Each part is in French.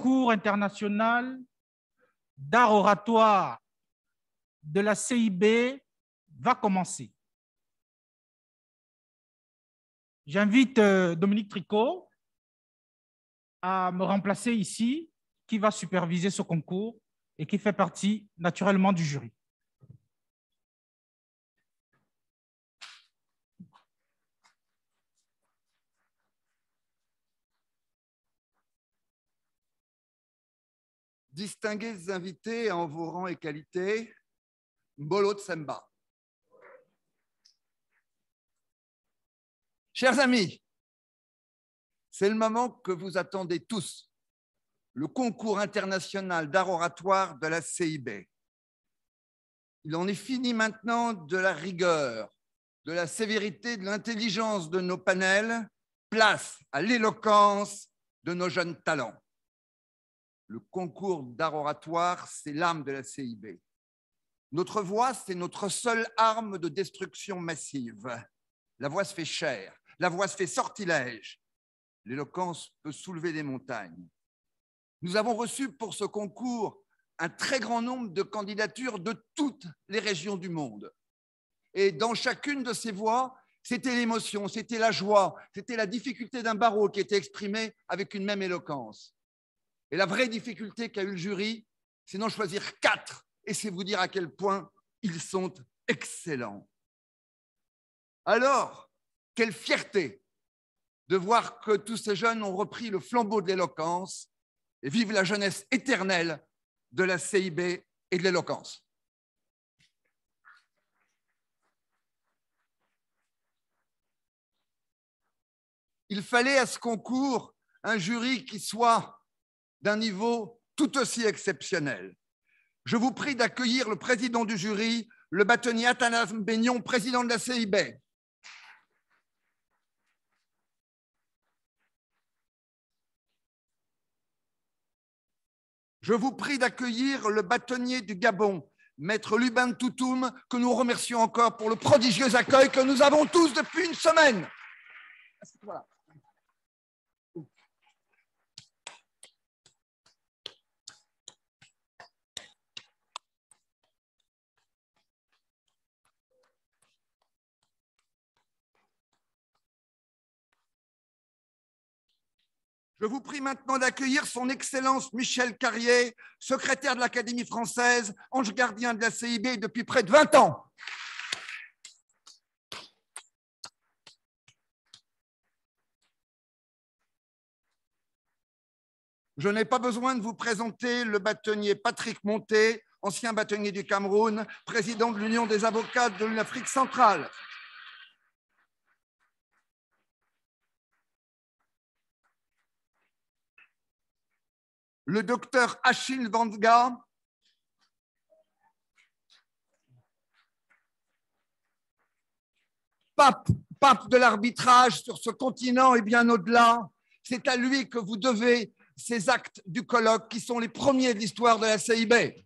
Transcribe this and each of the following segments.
concours international d'art oratoire de la CIB va commencer. J'invite Dominique Tricot à me remplacer ici, qui va superviser ce concours et qui fait partie naturellement du jury. Distingués invités en vos rangs et qualités, Mbolo Tsemba. Chers amis, c'est le moment que vous attendez tous, le concours international d'art oratoire de la CIB. Il en est fini maintenant de la rigueur, de la sévérité, de l'intelligence de nos panels, place à l'éloquence de nos jeunes talents. Le concours d'art oratoire, c'est l'âme de la CIB. Notre voix, c'est notre seule arme de destruction massive. La voix se fait chair, la voix se fait sortilège. L'éloquence peut soulever des montagnes. Nous avons reçu pour ce concours un très grand nombre de candidatures de toutes les régions du monde. Et dans chacune de ces voix, c'était l'émotion, c'était la joie, c'était la difficulté d'un barreau qui était exprimée avec une même éloquence. Et la vraie difficulté qu'a eu le jury, c'est d'en choisir 4, et c'est vous dire à quel point ils sont excellents. Alors, quelle fierté de voir que tous ces jeunes ont repris le flambeau de l'éloquence, et vive la jeunesse éternelle de la CIB et de l'éloquence. Il fallait à ce concours un jury qui soit d'un niveau tout aussi exceptionnel. Je vous prie d'accueillir le président du jury, le bâtonnier Athanase Beignon, président de la CIB. Je vous prie d'accueillir le bâtonnier du Gabon, maître Lubin Toutoum, que nous remercions encore pour le prodigieux accueil que nous avons tous depuis une semaine. Voilà. Je vous prie maintenant d'accueillir son Excellence Michel Carrier, secrétaire de l'Académie française, ange gardien de la CIB depuis près de 20 ans. Je n'ai pas besoin de vous présenter le bâtonnier Patrick Monté, ancien bâtonnier du Cameroun, président de l'Union des avocats de l'Afrique centrale. Le docteur Achille Vanga, pape de l'arbitrage sur ce continent et bien au-delà. C'est à lui que vous devez ces actes du colloque qui sont les premiers de l'histoire de la CIB.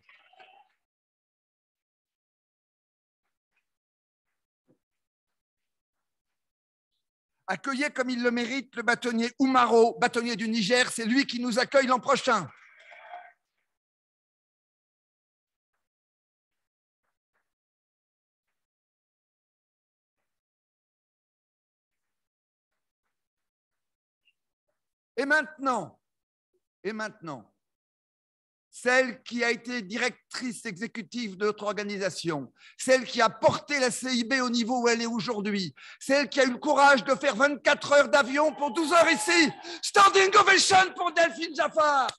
Accueillez comme il le mérite le bâtonnier Oumaro, bâtonnier du Niger, c'est lui qui nous accueille l'an prochain. Et maintenant, celle qui a été directrice exécutive de notre organisation, celle qui a porté la CIB au niveau où elle est aujourd'hui, celle qui a eu le courage de faire 24 heures d'avion pour 12 heures ici. Standing ovation pour Delphine Jaffar.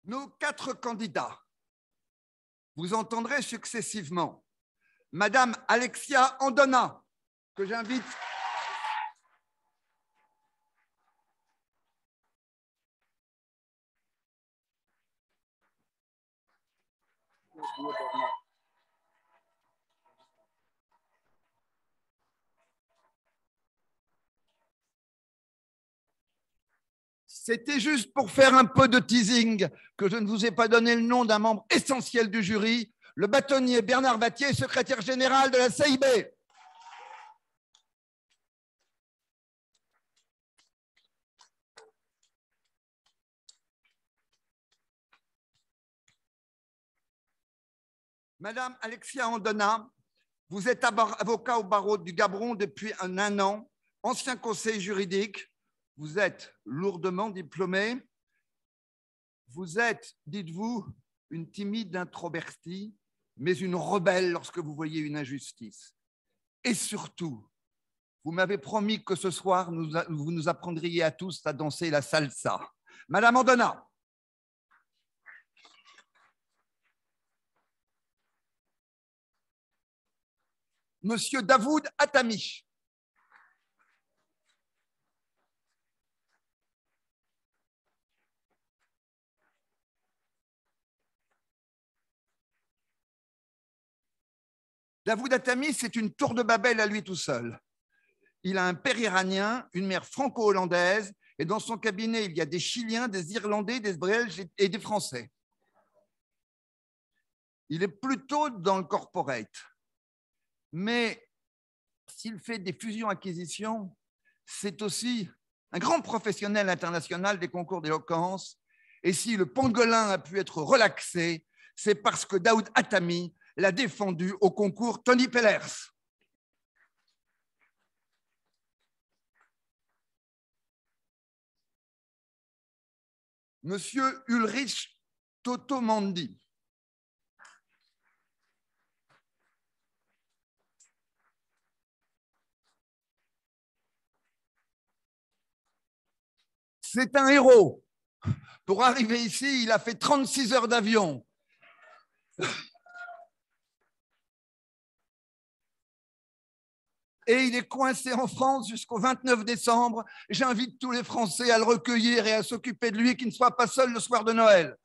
Nos 4 candidats, vous entendrez successivement Madame Alexia Andonna, que j'invite C'était juste pour faire un peu de teasing que je ne vous ai pas donné le nom d'un membre essentiel du jury, le bâtonnier Bernard Vattier, secrétaire général de la CIB. Madame Alexia Andonna, vous êtes avocat au barreau du Gabron depuis un an, ancien conseiller juridique. Vous êtes lourdement diplômé. Vous êtes, dites-vous, une timide introvertie, mais une rebelle lorsque vous voyez une injustice. Et surtout, vous m'avez promis que ce soir, vous nous apprendriez à tous à danser la salsa. Madame Andonna. Monsieur Davoud Atami. Davoud Atami, c'est une tour de Babel à lui tout seul. Il a un père iranien, une mère franco-hollandaise, et dans son cabinet, il y a des Chiliens, des Irlandais, des Belges et des Français. Il est plutôt dans le corporate. Mais s'il fait des fusions-acquisitions, c'est aussi un grand professionnel international des concours d'éloquence. Et si le pangolin a pu être relaxé, c'est parce que Daoud Atami l'a défendu au concours Tony Pellers. Monsieur Ulrich Totomandi. C'est un héros. Pour arriver ici, il a fait 36 heures d'avion. Et il est coincé en France jusqu'au 29 décembre. J'invite tous les Français à le recueillir et à s'occuper de lui, qu'il ne soit pas seul le soir de Noël.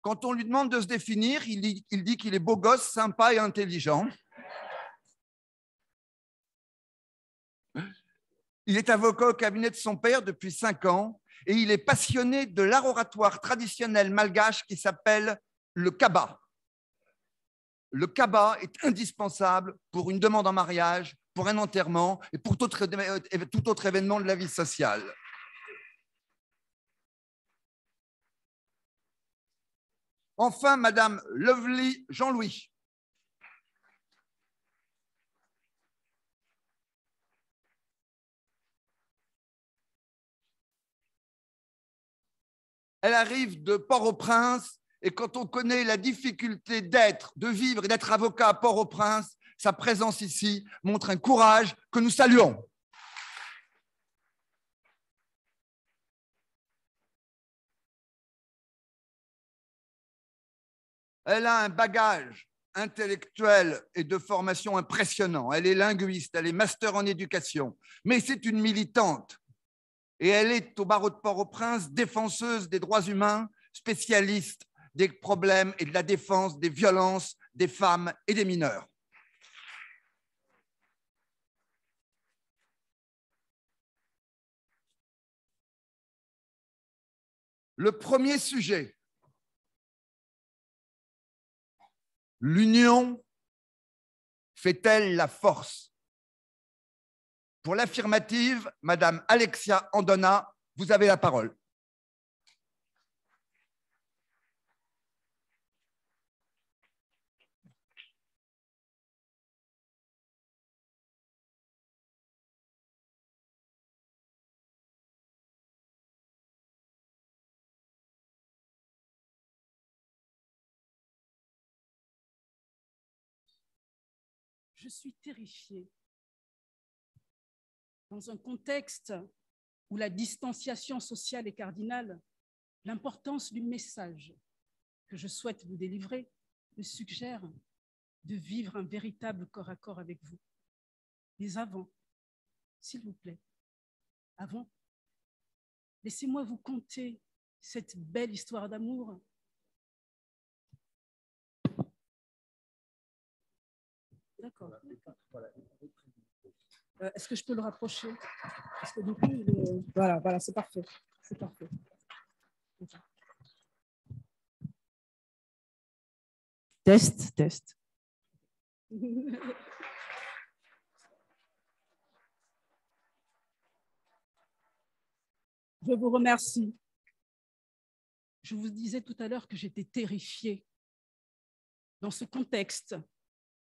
Quand on lui demande de se définir, il dit qu'il est beau gosse, sympa et intelligent. Il est avocat au cabinet de son père depuis 5 ans et il est passionné de l'art oratoire traditionnel malgache qui s'appelle le kaba. Le kaba est indispensable pour une demande en mariage, pour un enterrement et pour tout autre événement de la vie sociale. Enfin, Madame Lovely Jean-Louis. Elle arrive de Port-au-Prince et quand on connaît la difficulté de vivre et d'être avocat à Port-au-Prince, sa présence ici montre un courage que nous saluons. Elle a un bagage intellectuel et de formation impressionnant. Elle est linguiste, elle est master en éducation, mais c'est une militante. Et elle est au barreau de Port-au-Prince défenseuse des droits humains, spécialiste des problèmes et de la défense des violences des femmes et des mineurs. Le premier sujet, l'union fait-elle la force? Pour l'affirmative, Madame Alexia Andonna, vous avez la parole. Je suis terrifiée. Dans un contexte où la distanciation sociale est cardinale, l'importance du message que je souhaite vous délivrer me suggère de vivre un véritable corps à corps avec vous. Mais avant, s'il vous plaît, avant, laissez-moi vous conter cette belle histoire d'amour. D'accord. Est-ce que je peux le rapprocher? Parce que du coup, voilà, c'est parfait. C'est parfait. Test. Je vous remercie. Je vous disais tout à l'heure que j'étais terrifiée dans ce contexte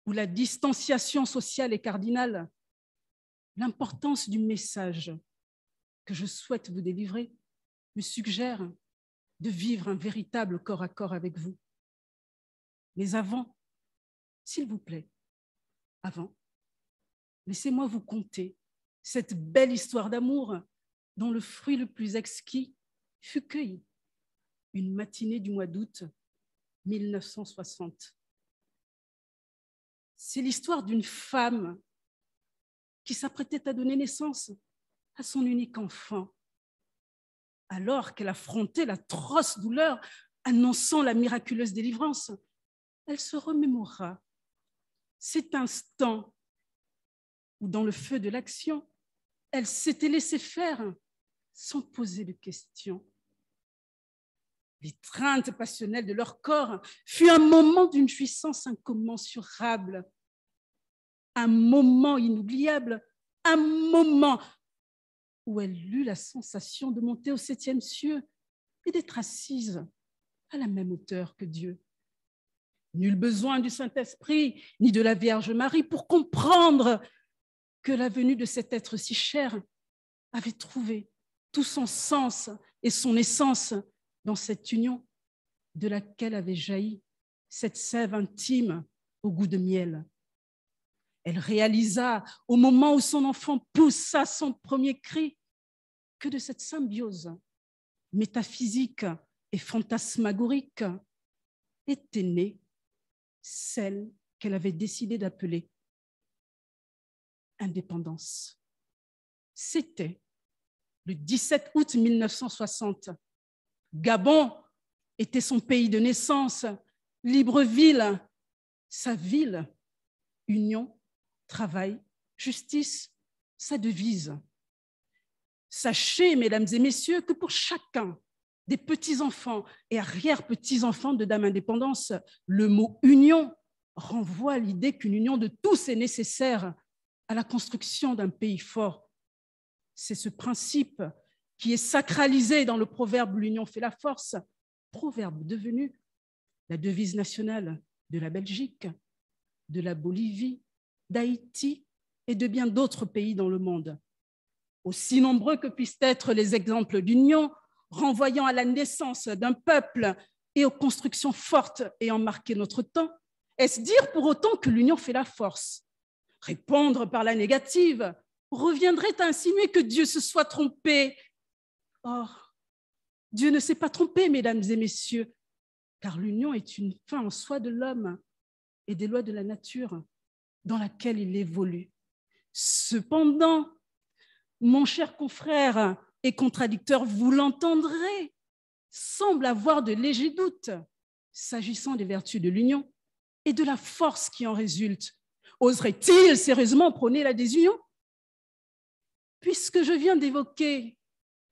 où la distanciation sociale est cardinale. L'importance du message que je souhaite vous délivrer me suggère de vivre un véritable corps à corps avec vous. Mais avant, s'il vous plaît, avant, laissez-moi vous conter cette belle histoire d'amour dont le fruit le plus exquis fut cueilli une matinée du mois d'août 1960. C'est l'histoire d'une femme qui s'apprêtait à donner naissance à son unique enfant, alors qu'elle affrontait l'atroce douleur annonçant la miraculeuse délivrance. Elle se remémora cet instant où, dans le feu de l'action, elle s'était laissée faire sans poser de questions. L'étreinte passionnelle de leur corps fut un moment d'une puissance incommensurable, un moment inoubliable, un moment où elle eut la sensation de monter au 7e cieux et d'être assise à la même hauteur que Dieu. Nul besoin du Saint-Esprit ni de la Vierge Marie pour comprendre que la venue de cet être si cher avait trouvé tout son sens et son essence dans cette union de laquelle avait jailli cette sève intime au goût de miel. Elle réalisa, au moment où son enfant poussa son premier cri, que de cette symbiose métaphysique et fantasmagorique était née celle qu'elle avait décidé d'appeler indépendance. C'était le 17 août 1960. Gabon était son pays de naissance, Libreville, sa ville, union, travail, justice, sa devise. Sachez, mesdames et messieurs, que pour chacun des petits-enfants et arrière-petits-enfants de Dame Indépendance, le mot « union » renvoie à l'idée qu'une union de tous est nécessaire à la construction d'un pays fort. C'est ce principe qui est sacralisé dans le proverbe « l'union fait la force », proverbe devenu la devise nationale de la Belgique, de la Bolivie, d'Haïti et de bien d'autres pays dans le monde. Aussi nombreux que puissent être les exemples d'union, renvoyant à la naissance d'un peuple et aux constructions fortes ayant marqué notre temps, est-ce dire pour autant que l'union fait la force? Répondre par la négative reviendrait à insinuer que Dieu se soit trompé. Or, Dieu ne s'est pas trompé, mesdames et messieurs, car l'union est une fin en soi de l'homme et des lois de la nature dans laquelle il évolue. Cependant, mon cher confrère et contradicteur, vous l'entendrez, semble avoir de légers doutes s'agissant des vertus de l'union et de la force qui en résulte. Oserait-il sérieusement prôner la désunion? Puisque je viens d'évoquer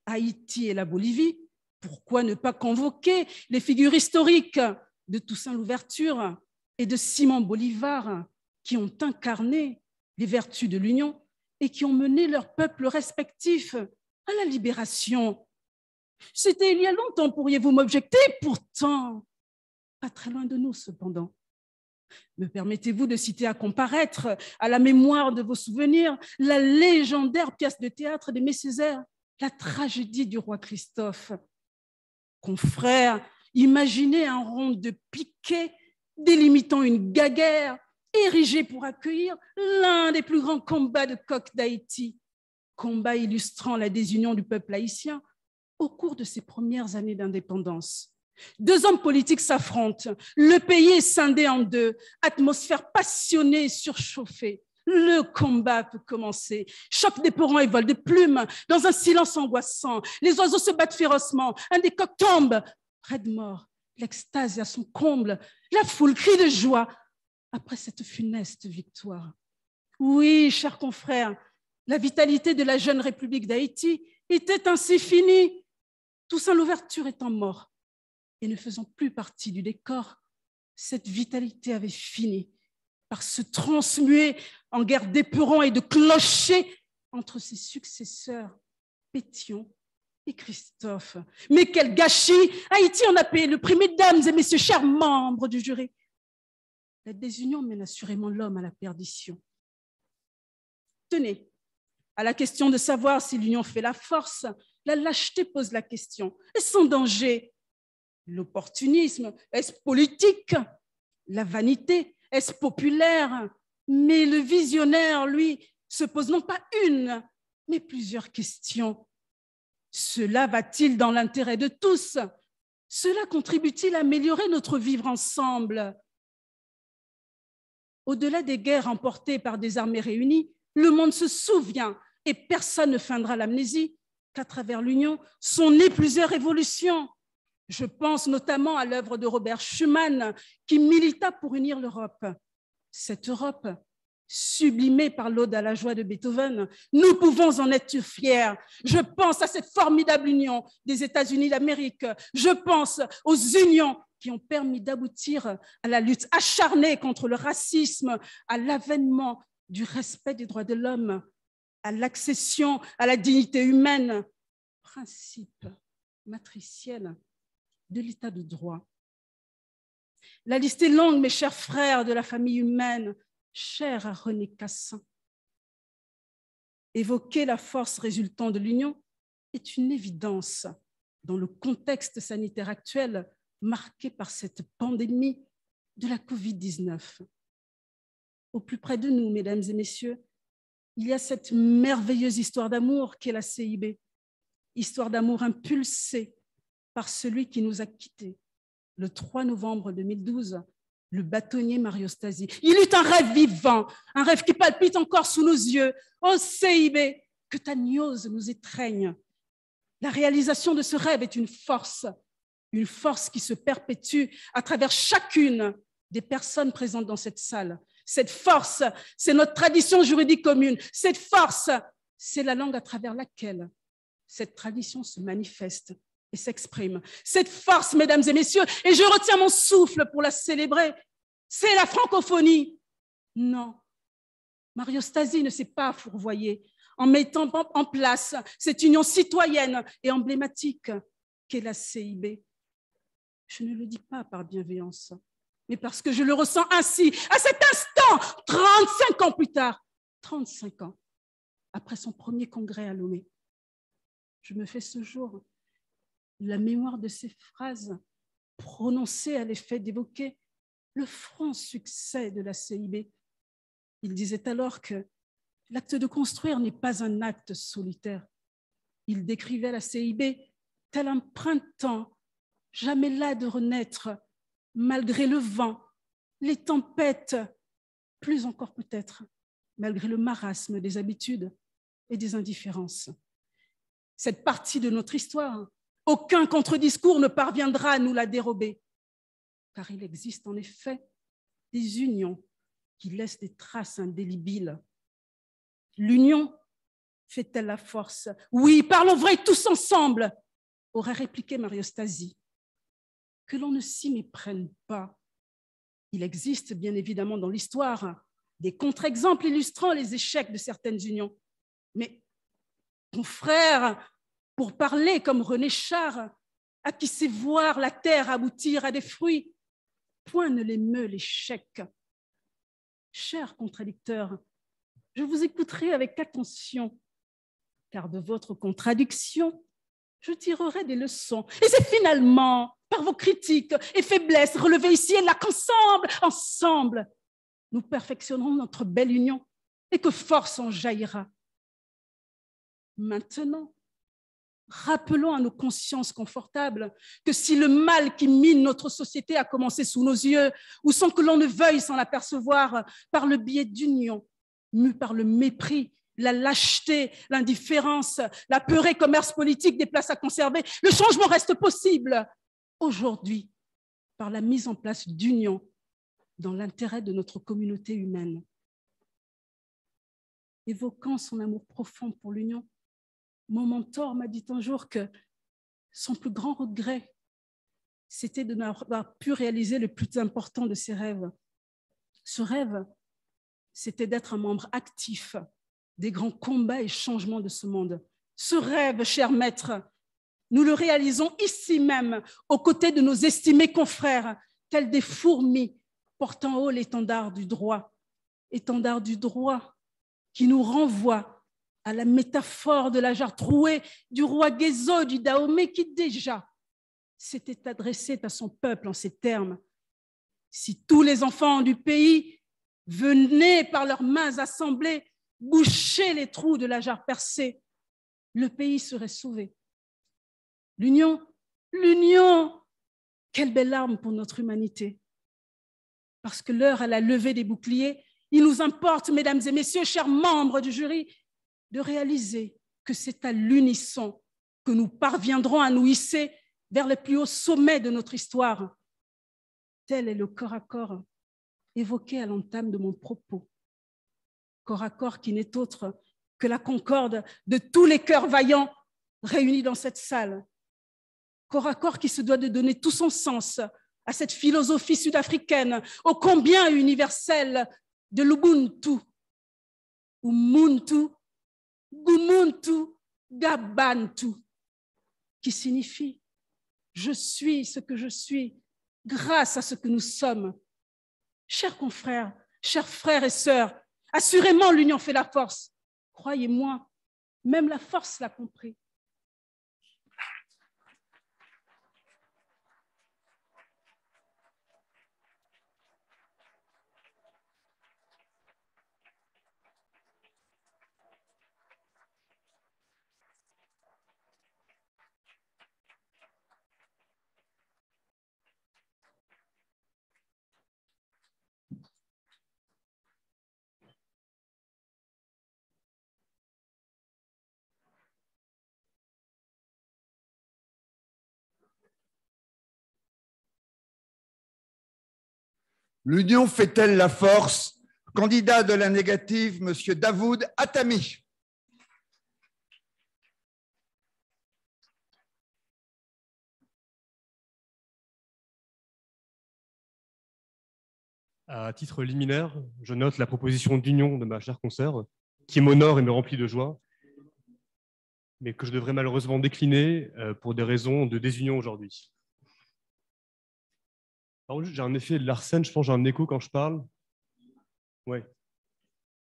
Haïti et la Bolivie, pourquoi ne pas convoquer les figures historiques de Toussaint Louverture et de Simon Bolivar qui ont incarné les vertus de l'union et qui ont mené leurs peuples respectifs à la libération? C'était il y a longtemps, pourriez-vous m'objecter, pourtant pas très loin de nous cependant. Me permettez-vous de citer à comparaître à la mémoire de vos souvenirs la légendaire pièce de théâtre d'Aimé Césaire, la tragédie du roi Christophe? Confrères, imaginez un rond de piquets délimitant une guéguerre érigée pour accueillir l'un des plus grands combats de coq d'Haïti, combat illustrant la désunion du peuple haïtien au cours de ses premières années d'indépendance. Deux hommes politiques s'affrontent, le pays est scindé en deux, atmosphère passionnée et surchauffée. Le combat peut commencer. Choc d'éperons et vol de plumes dans un silence angoissant. Les oiseaux se battent férocement. Un des coqs tombe. Raide mort. L'extase est à son comble. La foule crie de joie. après cette funeste victoire. Oui, chers confrères, la vitalité de la jeune République d'Haïti était ainsi finie. Toussaint Louverture étant mort et ne faisant plus partie du décor, cette vitalité avait fini par se transmuer en guerre d'éperons et de clochers entre ses successeurs, Pétion et Christophe. Mais quel gâchis! Haïti en a payé le prix, mesdames et messieurs, chers membres du jury. La désunion mène assurément l'homme à la perdition. Tenez, à la question de savoir si l'union fait la force, la lâcheté pose la question. Est-ce en danger? L'opportunisme, est-ce politique? La vanité, est-ce populaire? Mais le visionnaire, lui, se pose non pas une, mais plusieurs questions. Cela va-t-il dans l'intérêt de tous? Cela contribue-t-il à améliorer notre vivre ensemble? Au-delà des guerres emportées par des armées réunies, le monde se souvient, et personne ne feindra l'amnésie, qu'à travers l'Union sont nées plusieurs révolutions. Je pense notamment à l'œuvre de Robert Schuman, qui milita pour unir l'Europe. Cette Europe, sublimée par l'Ode à la joie de Beethoven, nous pouvons en être fiers. Je pense à cette formidable union des États-Unis d'Amérique. Je pense aux unions qui ont permis d'aboutir à la lutte acharnée contre le racisme, à l'avènement du respect des droits de l'homme, à l'accession à la dignité humaine, principe matriciel de l'état de droit. La liste est longue, mes chers frères de la famille humaine, chers à René Cassin. Évoquer la force résultant de l'union est une évidence dans le contexte sanitaire actuel marqué par cette pandémie de la Covid-19. Au plus près de nous, mesdames et messieurs, il y a cette merveilleuse histoire d'amour qu'est la CIB, histoire d'amour impulsée par celui qui nous a quittés le 3 novembre 2012, le bâtonnier Mario Stasi. Il eut un rêve vivant, un rêve qui palpite encore sous nos yeux. Oh CIB, que ta gnose nous étreigne. La réalisation de ce rêve est une force qui se perpétue à travers chacune des personnes présentes dans cette salle. Cette force, c'est notre tradition juridique commune. Cette force, c'est la langue à travers laquelle cette tradition se manifeste et s'exprime. Cette force, mesdames et messieurs, et je retiens mon souffle pour la célébrer, c'est la francophonie. Non, Mario Stasi ne s'est pas fourvoyé en mettant en place cette union citoyenne et emblématique qu'est la CIB. Je ne le dis pas par bienveillance, mais parce que je le ressens ainsi, à cet instant, 35 ans plus tard, 35 ans après son premier congrès à Lomé. Je me fais ce jour la mémoire de ces phrases prononcées à l'effet d'évoquer le franc succès de la CIB. Il disait alors que l'acte de construire n'est pas un acte solitaire. Il décrivait la CIB tel un printemps, jamais las de renaître, malgré le vent, les tempêtes, plus encore peut-être, malgré le marasme des habitudes et des indifférences. Cette partie de notre histoire, aucun contre-discours ne parviendra à nous la dérober, car il existe en effet des unions qui laissent des traces indélébiles. L'union fait-elle la force? Oui, parlons vrai tous ensemble, aurait répliqué Mario Stasi. Que l'on ne s'y méprenne pas. Il existe bien évidemment dans l'histoire des contre-exemples illustrant les échecs de certaines unions. Mais, confrères, pour parler comme René Char, à qui sait voir la terre aboutir à des fruits, point ne l'émeut l'échec. Chers contradicteurs, je vous écouterai avec attention, car de votre contradiction, je tirerai des leçons. Et c'est finalement par vos critiques et faiblesses relevées ici et là qu'ensemble, nous perfectionnerons notre belle union et que force en jaillira. Maintenant, rappelons à nos consciences confortables que si le mal qui mine notre société a commencé sous nos yeux, ou sans que l'on ne veuille s'en apercevoir, par le biais d'unions, mues par le mépris, la lâcheté, l'indifférence, l'apeuré commerce politique des places à conserver, le changement reste possible aujourd'hui par la mise en place d'unions dans l'intérêt de notre communauté humaine. Évoquant son amour profond pour l'Union, mon mentor m'a dit un jour que son plus grand regret, c'était de n'avoir pu réaliser le plus important de ses rêves. Ce rêve, c'était d'être un membre actif des grands combats et changements de ce monde. Ce rêve, cher maître, nous le réalisons ici même, aux côtés de nos estimés confrères, tels des fourmis portant haut l'étendard du droit qui nous renvoie à la métaphore de la jarre trouée du roi Gézo du Dahomey qui déjà s'était adressé à son peuple en ces termes. Si tous les enfants du pays venaient par leurs mains assemblées boucher les trous de la jarre percée, le pays serait sauvé. L'union, quelle belle arme pour notre humanité. Parce que l'heure à la levée des boucliers, il nous importe, mesdames et messieurs, chers membres du jury, de réaliser que c'est à l'unisson que nous parviendrons à nous hisser vers le plus haut sommet de notre histoire. Tel est le corps à corps évoqué à l'entame de mon propos. Corps à corps qui n'est autre que la concorde de tous les cœurs vaillants réunis dans cette salle. Corps à corps qui se doit de donner tout son sens à cette philosophie sud-africaine, ô combien universelle, de l'Ubuntu, Umuntu, Gumuntu, Gabantu, qui signifie « je suis ce que je suis grâce à ce que nous sommes ». Chers confrères, chers frères et sœurs, assurément l'union fait la force. Croyez-moi, même la force l'a compris. L'union fait-elle la force? Candidat de la négative, Monsieur Davoud Attami. À titre liminaire, je note la proposition d'union de ma chère consoeur, qui m'honore et me remplit de joie, mais que je devrais malheureusement décliner pour des raisons de désunion aujourd'hui. Par contre, j'ai un effet de Larsen, je pense que j'ai un écho quand je parle. Ouais.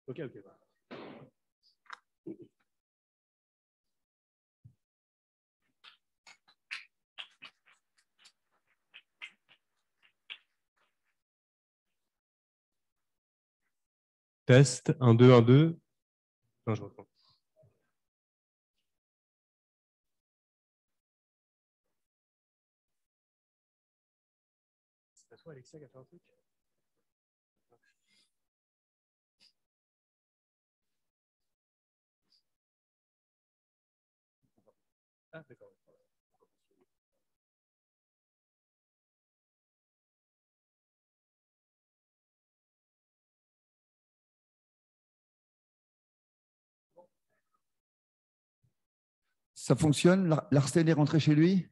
Ok. Test, 1, 2, 1, 2. Non, je reprends. C'est toi, Alexia, qui a fait un truc? Ah, d'accord. Ça fonctionne? Larsen est rentré chez lui?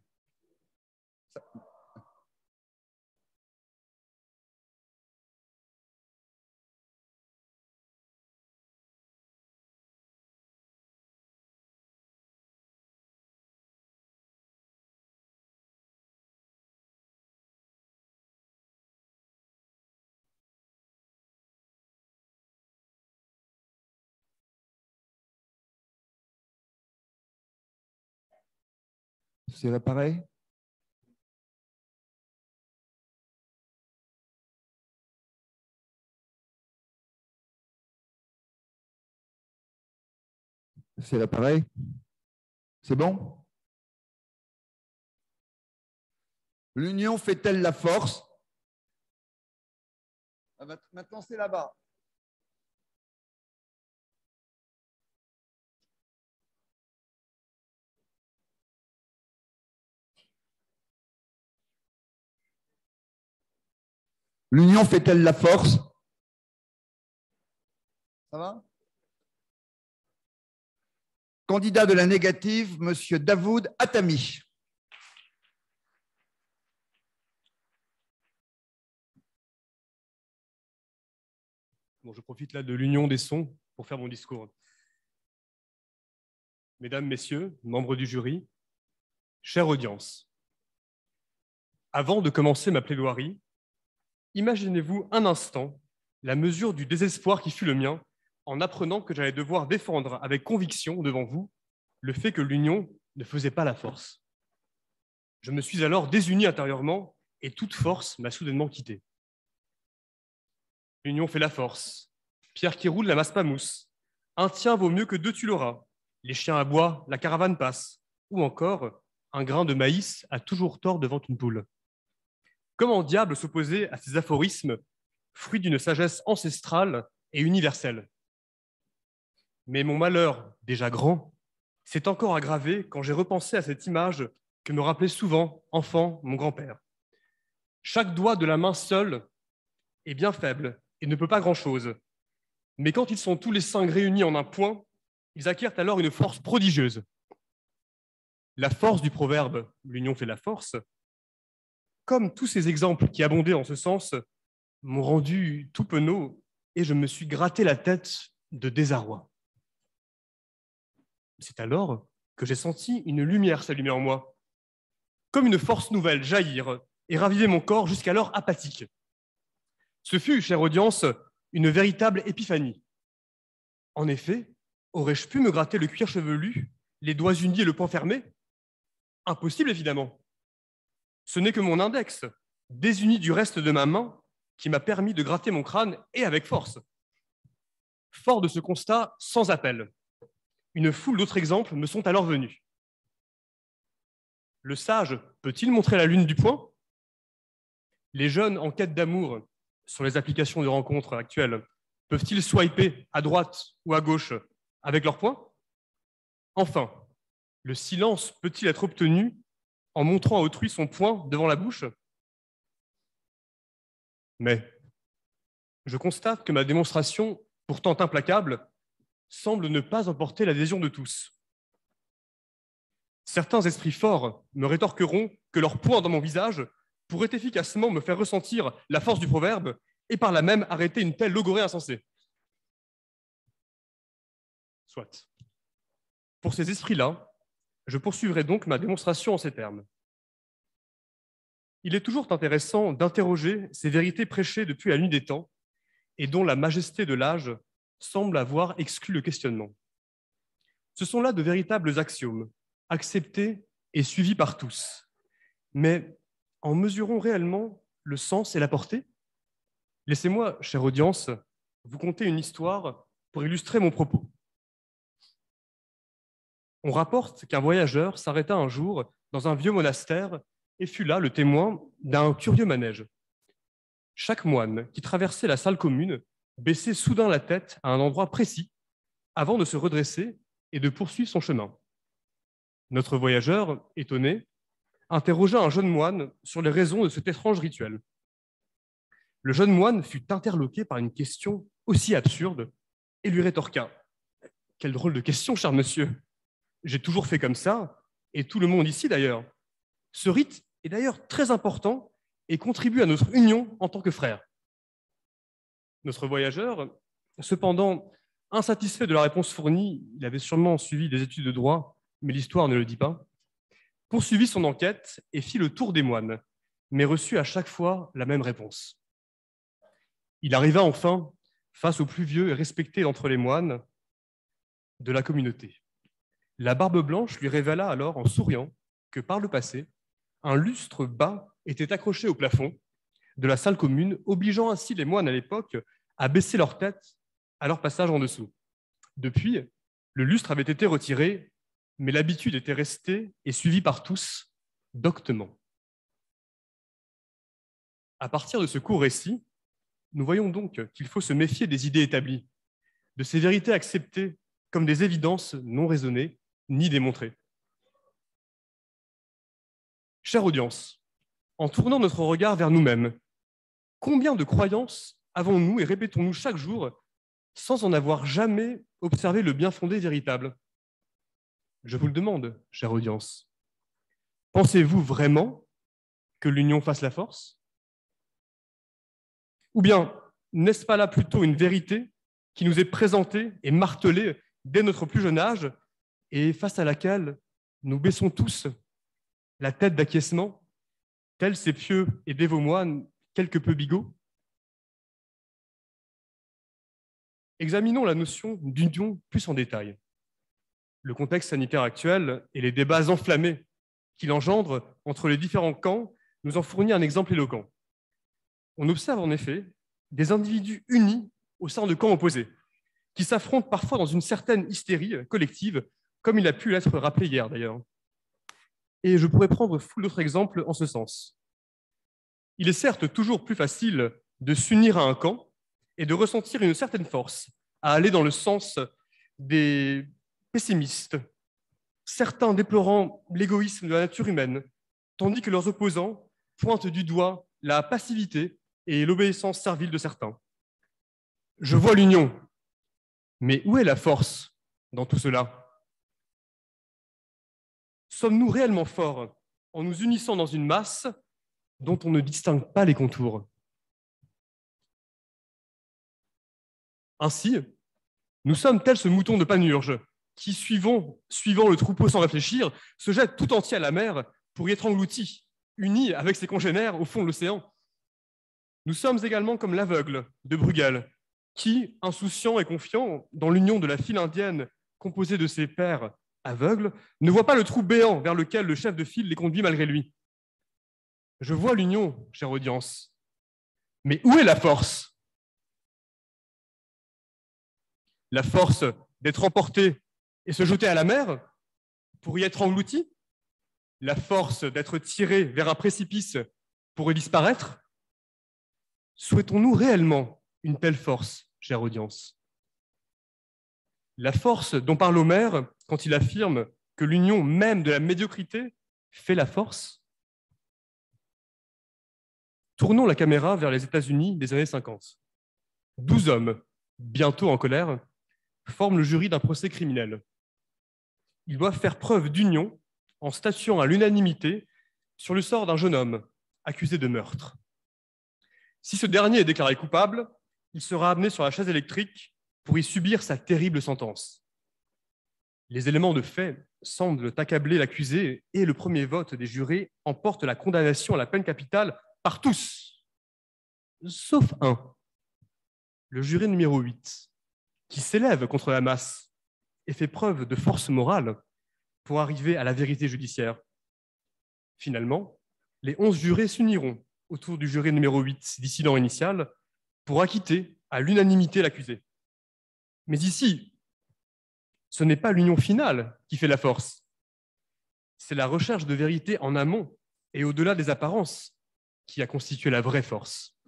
C'est réparé? C'est l'appareil? C'est bon? L'union fait-elle la force? Maintenant, c'est là-bas. L'union fait-elle la force? Ça va? Candidat de la négative, Monsieur Davoud Attami. Bon, je profite là de l'union des sons pour faire mon discours. Mesdames, Messieurs, membres du jury, chère audience, avant de commencer ma plaidoirie, imaginez-vous un instant la mesure du désespoir qui fut le mien en apprenant que j'allais devoir défendre avec conviction devant vous le fait que l'union ne faisait pas la force. Je me suis alors désuni intérieurement et toute force m'a soudainement quitté. L'union fait la force. Pierre qui roule, la masse pas mousse. Un tien vaut mieux que deux tu l'auras. Les chiens aboient, la caravane passe. Ou encore, un grain de maïs a toujours tort devant une poule. Comment diable s'opposer à ces aphorismes, fruits d'une sagesse ancestrale et universelle? Mais mon malheur, déjà grand, s'est encore aggravé quand j'ai repensé à cette image que me rappelait souvent, enfant, mon grand-père. Chaque doigt de la main seule est bien faible et ne peut pas grand-chose. Mais quand ils sont tous les 5 réunis en un point, ils acquièrent alors une force prodigieuse. La force du proverbe « l'union fait la force », comme tous ces exemples qui abondaient en ce sens, m'ont rendu tout penaud et je me suis gratté la tête de désarroi. C'est alors que j'ai senti une lumière s'allumer en moi, comme une force nouvelle jaillir et raviver mon corps jusqu'alors apathique. Ce fut, chère audience, une véritable épiphanie. En effet, aurais-je pu me gratter le cuir chevelu, les doigts unis et le poing fermé? Impossible, évidemment. Ce n'est que mon index, désuni du reste de ma main, qui m'a permis de gratter mon crâne et avec force. Fort de ce constat sans appel, une foule d'autres exemples me sont alors venus. Le sage peut-il montrer la lune du poing? Les jeunes en quête d'amour sur les applications de rencontres actuelles peuvent-ils swiper à droite ou à gauche avec leur poing? Enfin, le silence peut-il être obtenu en montrant à autrui son poing devant la bouche? Mais je constate que ma démonstration, pourtant implacable, semble ne pas emporter l'adhésion de tous. Certains esprits forts me rétorqueront que leur poing dans mon visage pourrait efficacement me faire ressentir la force du proverbe et par là même arrêter une telle logorrhée insensée. Soit. Pour ces esprits-là, je poursuivrai donc ma démonstration en ces termes. Il est toujours intéressant d'interroger ces vérités prêchées depuis la nuit des temps et dont la majesté de l'âge semble avoir exclu le questionnement. Ce sont là de véritables axiomes, acceptés et suivis par tous. Mais en mesurons réellement le sens et la portée? Laissez-moi, chère audience, vous conter une histoire pour illustrer mon propos. On rapporte qu'un voyageur s'arrêta un jour dans un vieux monastère et fut là le témoin d'un curieux manège. Chaque moine qui traversait la salle commune baissait soudain la tête à un endroit précis avant de se redresser et de poursuivre son chemin. Notre voyageur, étonné, interrogea un jeune moine sur les raisons de cet étrange rituel. Le jeune moine fut interloqué par une question aussi absurde et lui rétorqua « Quelle drôle de question, cher monsieur! J'ai toujours fait comme ça, et tout le monde ici d'ailleurs. Ce rite est d'ailleurs très important et contribue à notre union en tant que frères. » Notre voyageur, cependant, insatisfait de la réponse fournie, il avait sûrement suivi des études de droit, mais l'histoire ne le dit pas, poursuivit son enquête et fit le tour des moines, mais reçut à chaque fois la même réponse. Il arriva enfin face au plus vieux et respecté d'entre les moines de la communauté. La barbe blanche lui révéla alors en souriant que par le passé, un lustre bas était accroché au plafond de la salle commune, obligeant ainsi les moines à l'époque à baisser leur tête à leur passage en dessous. Depuis, le lustre avait été retiré, mais l'habitude était restée et suivie par tous doctement. À partir de ce court récit, nous voyons donc qu'il faut se méfier des idées établies, de ces vérités acceptées comme des évidences non raisonnées ni démontrées. Chère audience, en tournant notre regard vers nous-mêmes, Combien de croyances avons-nous et répétons-nous chaque jour sans en avoir jamais observé le bien fondé véritable? Je vous le demande, chère audience. Pensez-vous vraiment que l'union fasse la force? Ou bien, n'est-ce pas là plutôt une vérité qui nous est présentée et martelée dès notre plus jeune âge et face à laquelle nous baissons tous la tête d'acquiescement, tels ces pieux et dévots moines quelque peu bigots? Examinons la notion d'union plus en détail. Le contexte sanitaire actuel et les débats enflammés qu'il engendre entre les différents camps nous en fournit un exemple éloquent. On observe en effet des individus unis au sein de camps opposés, qui s'affrontent parfois dans une certaine hystérie collective, comme il a pu l'être rappelé hier d'ailleurs. Et je pourrais prendre foule d'autres exemples en ce sens. Il est certes toujours plus facile de s'unir à un camp et de ressentir une certaine force à aller dans le sens des pessimistes, certains déplorant l'égoïsme de la nature humaine, tandis que leurs opposants pointent du doigt la passivité et l'obéissance servile de certains. Je vois l'union, mais où est la force dans tout cela? Sommes-nous réellement forts en nous unissant dans une masse dont on ne distingue pas les contours? Ainsi, nous sommes tels ce mouton de Panurge qui, suivant le troupeau sans réfléchir, se jette tout entier à la mer pour y être englouti, uni avec ses congénères au fond de l'océan. Nous sommes également comme l'aveugle de Bruegel, qui, insouciant et confiant dans l'union de la file indienne composée de ses pairs aveugles, ne voit pas le trou béant vers lequel le chef de file les conduit malgré lui. Je vois l'union, chère audience, mais où est la force? La force d'être emporté et se jeter à la mer pour y être englouti? La force d'être tiré vers un précipice pour y disparaître? Souhaitons-nous réellement une telle force, chère audience? La force dont parle Homère quand il affirme que l'union même de la médiocrité fait la force? Tournons la caméra vers les États-Unis des années 50. 12 hommes, bientôt en colère, forment le jury d'un procès criminel. Ils doivent faire preuve d'union en statuant à l'unanimité sur le sort d'un jeune homme accusé de meurtre. Si ce dernier est déclaré coupable, il sera amené sur la chaise électrique pour y subir sa terrible sentence. Les éléments de fait semblent accabler l'accusé et le premier vote des jurés emporte la condamnation à la peine capitale par tous, sauf un, le juré numéro 8, qui s'élève contre la masse et fait preuve de force morale pour arriver à la vérité judiciaire. Finalement, les 11 jurés s'uniront autour du juré numéro 8, dissident initial, pour acquitter à l'unanimité l'accusé. Mais ici, ce n'est pas l'union finale qui fait la force. C'est la recherche de vérité en amont et au-delà des apparences qui a constitué la vraie force.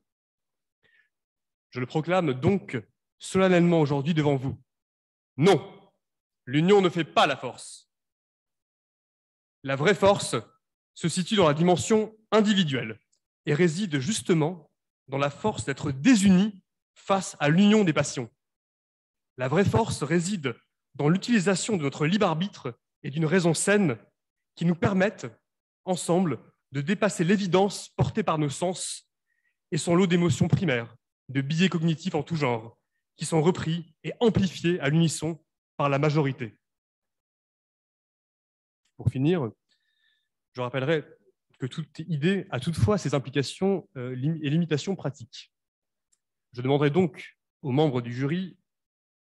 Je le proclame donc solennellement aujourd'hui devant vous. Non, l'union ne fait pas la force. La vraie force se situe dans la dimension individuelle et réside justement dans la force d'être désunis face à l'union des passions. La vraie force réside dans l'utilisation de notre libre arbitre et d'une raison saine qui nous permettent, ensemble, de dépasser l'évidence portée par nos sens et son lot d'émotions primaires, de biais cognitifs en tout genre, qui sont repris et amplifiés à l'unisson par la majorité. Pour finir, je rappellerai que toute idée a toutefois ses implications et limitations pratiques. Je demanderai donc aux membres du jury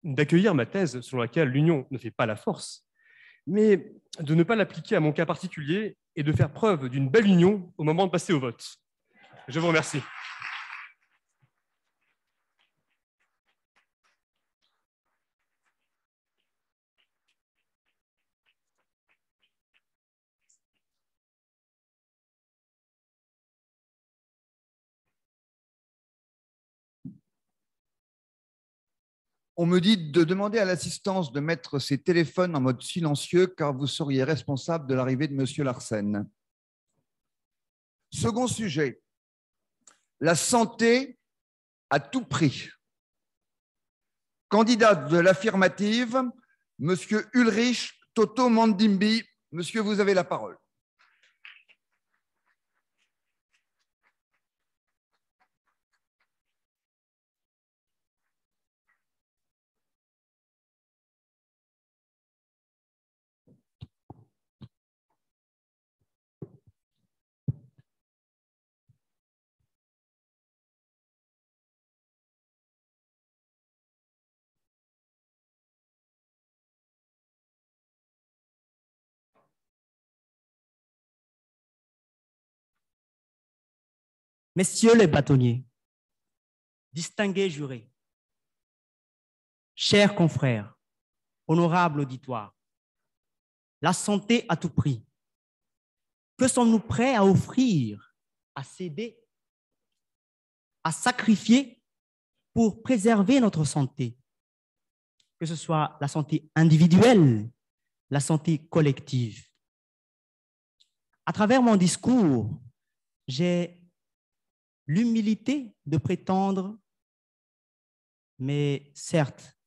d'accueillir ma thèse selon laquelle l'union ne fait pas la force, mais de ne pas l'appliquer à mon cas particulier et de faire preuve d'une belle union au moment de passer au vote. Je vous remercie. On me dit de demander à l'assistance de mettre ses téléphones en mode silencieux car vous seriez responsable de l'arrivée de M. Larsen. Second sujet, la santé à tout prix. Candidat de l'affirmative, Monsieur Ulrich Toto Mandimbi. Monsieur, vous avez la parole. Messieurs les bâtonniers, distingués jurés, chers confrères, honorable auditoire, la santé à tout prix, que sommes-nous prêts à offrir, à céder, à sacrifier pour préserver notre santé, que ce soit la santé individuelle, la santé collective. À travers mon discours, j'ai l'humilité de prétendre, mais certes,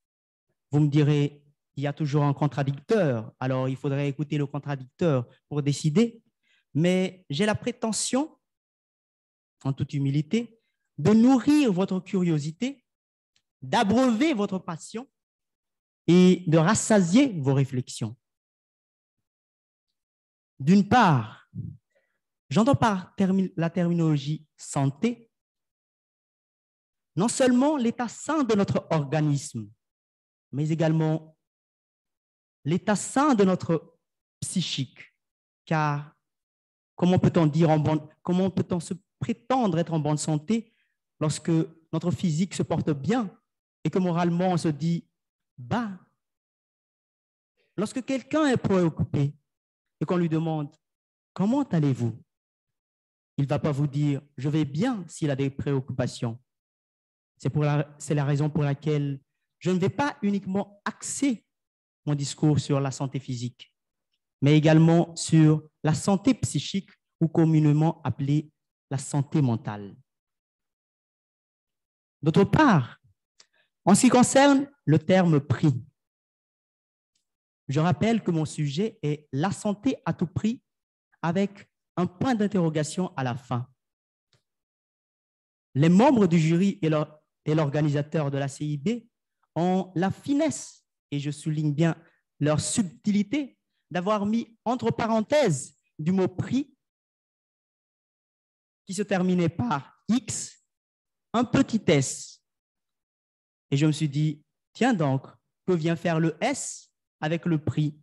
vous me direz, il y a toujours un contradicteur, alors il faudrait écouter le contradicteur pour décider, mais j'ai la prétention, en toute humilité, de nourrir votre curiosité, d'abreuver votre passion et de rassasier vos réflexions. D'une part, j'entends par la terminologie santé, non seulement l'état sain de notre organisme, mais également l'état sain de notre psychique. Car comment peut-on se prétendre être en bonne santé lorsque notre physique se porte bien et que moralement on se dit bas? Lorsque quelqu'un est préoccupé et qu'on lui demande comment allez-vous, il ne va pas vous dire « je vais bien » s'il a des préoccupations. C'est la raison pour laquelle je ne vais pas uniquement axer mon discours sur la santé physique, mais également sur la santé psychique ou communément appelée la santé mentale. D'autre part, en ce qui concerne le terme prix, je rappelle que mon sujet est la santé à tout prix avec un point d'interrogation à la fin. Les membres du jury et l'organisateur de la CIB ont la finesse, et je souligne bien leur subtilité, d'avoir mis entre parenthèses du mot prix qui se terminait par X, un petit S. Et je me suis dit, tiens donc, que vient faire le S avec le prix?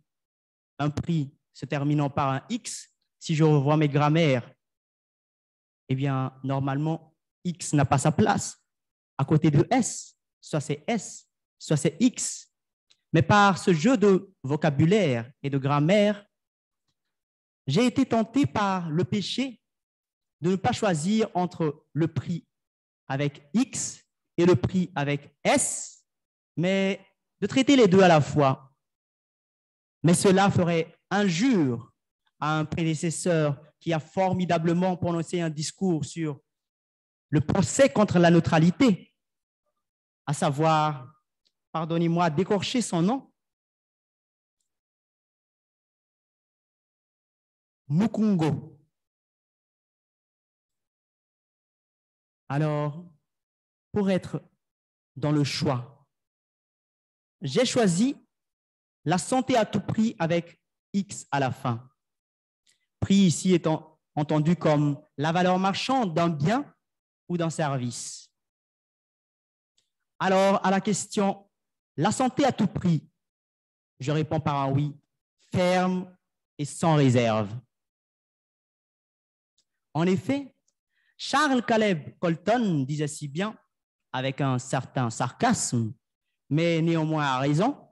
Un prix se terminant par un X, si je revois mes grammaires, eh bien, normalement, X n'a pas sa place à côté de S. Soit c'est S, soit c'est X. Mais par ce jeu de vocabulaire et de grammaire, j'ai été tenté par le péché de ne pas choisir entre le prix avec X et le prix avec S, mais de traiter les deux à la fois. Mais cela ferait injure à un prédécesseur qui a formidablement prononcé un discours sur le procès contre la neutralité, à savoir, pardonnez-moi, d'écorcher son nom, Mukungo. Alors, pour être dans le choix, j'ai choisi la santé à tout prix avec X à la fin. Prix ici étant entendu comme la valeur marchande d'un bien ou d'un service. Alors, à la question « la santé à tout prix », je réponds par un oui ferme et sans réserve. En effet, Charles Caleb Colton disait si bien, avec un certain sarcasme, mais néanmoins à raison,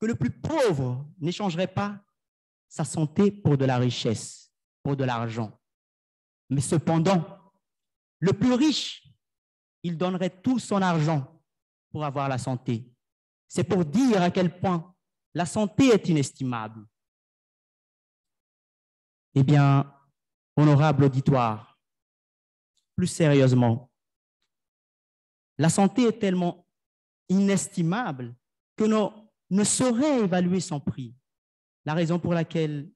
que le plus pauvre n'échangerait pas sa santé pour de la richesse, pour de l'argent. Mais cependant, le plus riche, il donnerait tout son argent pour avoir la santé. C'est pour dire à quel point la santé est inestimable. Eh bien, honorable auditoire, plus sérieusement. La santé est tellement inestimable que l'on ne saurait évaluer son prix. La raison pour laquelle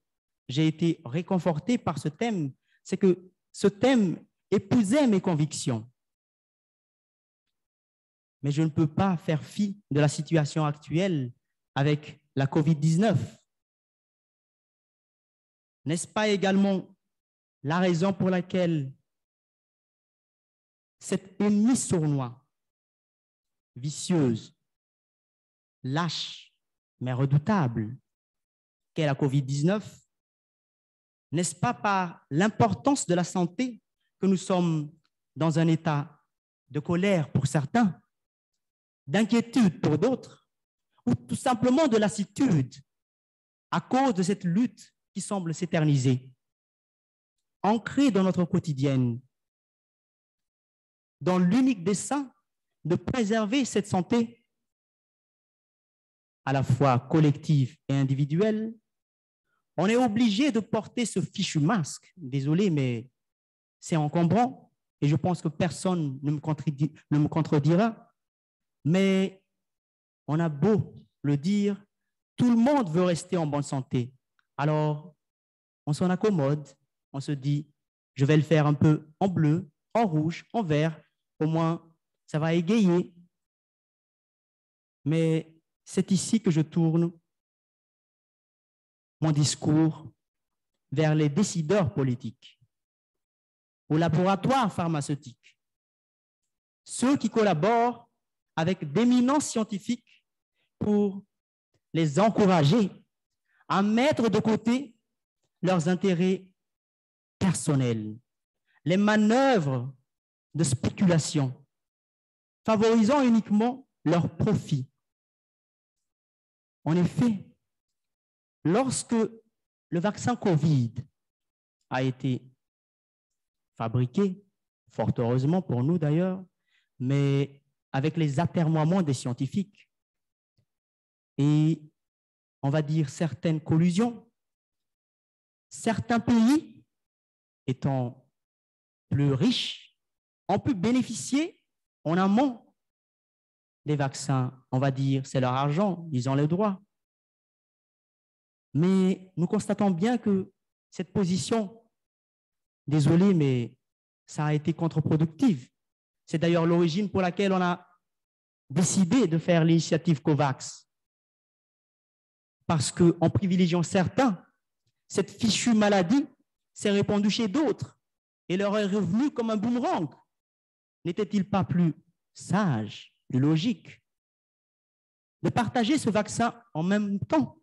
j'ai été réconforté par ce thème, c'est que ce thème épousait mes convictions. Mais je ne peux pas faire fi de la situation actuelle avec la COVID-19. N'est-ce pas également la raison pour laquelle cette ennemi sournois, vicieuse, lâche, mais redoutable, qu'est la COVID-19, n'est-ce pas par l'importance de la santé que nous sommes dans un état de colère pour certains, d'inquiétude pour d'autres, ou tout simplement de lassitude à cause de cette lutte qui semble s'éterniser, ancrée dans notre quotidienne, dans l'unique dessein de préserver cette santé à la fois collective et individuelle. On est obligé de porter ce fichu masque. Désolé, mais c'est encombrant et je pense que personne ne me contredira. Mais on a beau le dire, tout le monde veut rester en bonne santé. Alors, on s'en accommode, on se dit, je vais le faire un peu en bleu, en rouge, en vert, au moins ça va égayer. Mais c'est ici que je tourne mon discours vers les décideurs politiques, aux laboratoires pharmaceutiques, ceux qui collaborent avec d'éminents scientifiques pour les encourager à mettre de côté leurs intérêts personnels, les manœuvres de spéculation, favorisant uniquement leur profit. En effet, lorsque le vaccin Covid a été fabriqué, fort heureusement pour nous d'ailleurs, mais avec les atermoiements des scientifiques et, on va dire, certaines collusions, certains pays, étant plus riches, ont pu bénéficier en amont des vaccins. On va dire, c'est leur argent, ils ont le droit. Mais nous constatons bien que cette position, désolé, mais ça a été contre-productive. C'est d'ailleurs l'origine pour laquelle on a décidé de faire l'initiative COVAX. Parce qu'en privilégiant certains, cette fichue maladie s'est répandue chez d'autres et leur est revenue comme un boomerang. N'était-il pas plus sage, plus logique de partager ce vaccin en même temps